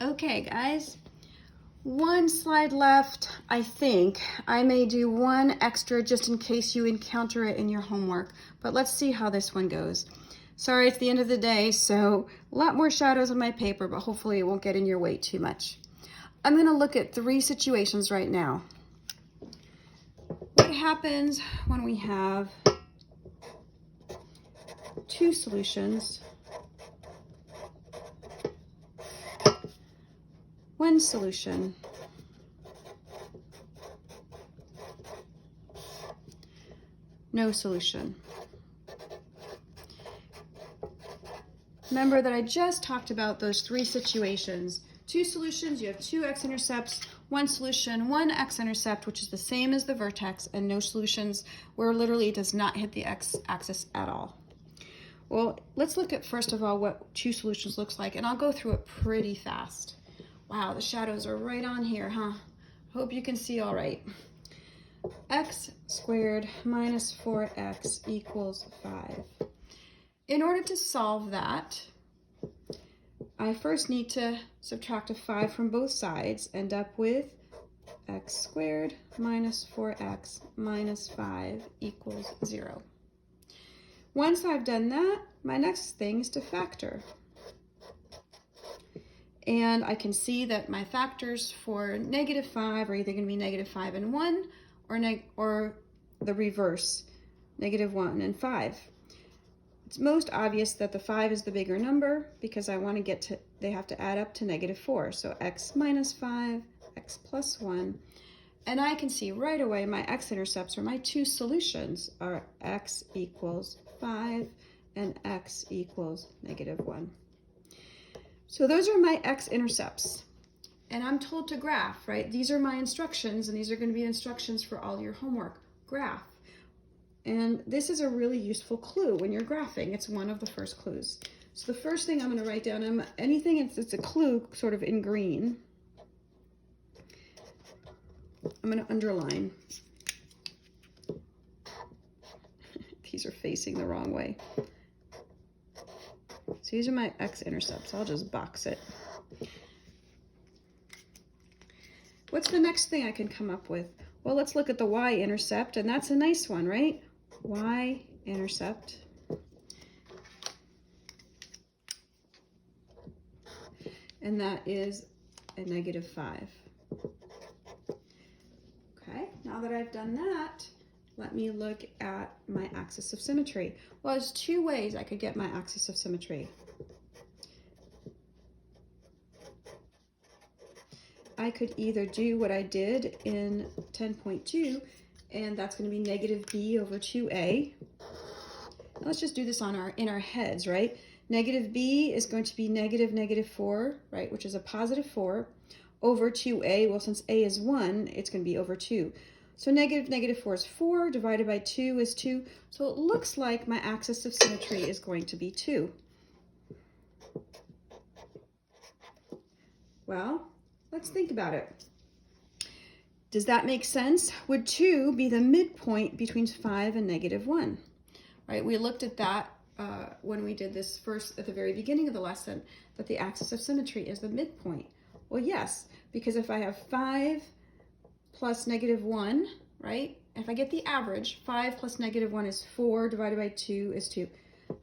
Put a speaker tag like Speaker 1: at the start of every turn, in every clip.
Speaker 1: Okay, guys, one slide left. I think I may do one extra just in case you encounter it in your homework, but let's see how this one goes. Sorry, it's the end of the day, so a lot more shadows on my paper, but hopefully it won't get in your way too much. I'm going to look at 3 situations right now. What happens when we have 2 solutions, 1 solution, no solution? Remember that I just talked about those 3 situations. 2 solutions, you have 2 x-intercepts, 1 solution, 1 x-intercept, which is the same as the vertex, and no solutions where literally it does not hit the x-axis at all. Well, let's look at first of all what 2 solutions looks like, and I'll go through it pretty fast. Wow, the shadows are right on here, huh? Hope you can see all right. X squared minus 4x equals 5. In order to solve that, I first need to subtract a 5 from both sides, end up with x squared minus 4x minus 5 equals 0. Once I've done that, my next thing is to factor. And I can see that my factors for negative 5 are either going to be negative 5 and 1 or the reverse, negative 1 and 5. It's most obvious that the 5 is the bigger number because I want to get to, they have to add up to negative 4. So x minus 5, x plus 1. And I can see right away my x-intercepts, or my 2 solutions, are x equals 5 and x equals negative 1. So those are my x-intercepts. And I'm told to graph, right? These are my instructions, and these are going to be instructions for all your homework. Graph. And this is a really useful clue when you're graphing. It's one of the first clues. So the first thing I'm going to write down, anything it's a clue sort of in green, I'm going to underline. These are facing the wrong way. So these are my x-intercepts. I'll just box it. What's the next thing I can come up with? Well, let's look at the y-intercept, and that's a nice one, right? Y-intercept. And that is a negative 5. Okay, now that I've done that, let me look at my axis of symmetry. Well, there's 2 ways I could get my axis of symmetry. I could either do what I did in 10.2, and that's going to be negative b over 2a. Now let's just do this in our heads, right? Negative b is going to be negative 4, right, which is a positive 4, over 2a. Well, since a is 1, it's going to be over 2. So negative 4 is 4, divided by 2 is 2. So it looks like my axis of symmetry is going to be 2. Well, let's think about it. Does that make sense? Would 2 be the midpoint between 5 and negative 1? Right, we looked at that when we did this first at the very beginning of the lesson, that the axis of symmetry is the midpoint. Well, yes, because if I have 5 plus negative 1, right? If I get the average, 5 plus negative 1 is 4, divided by 2 is 2.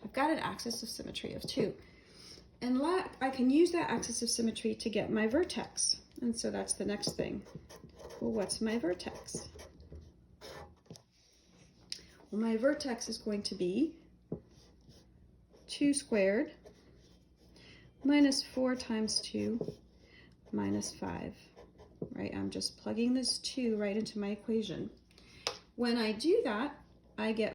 Speaker 1: I've got an axis of symmetry of 2. And I can use that axis of symmetry to get my vertex. And so that's the next thing. Well, what's my vertex? Well, my vertex is going to be 2 squared minus 4 times 2 minus 5. Right, I'm just plugging this 2 right into my equation. When I do that, I get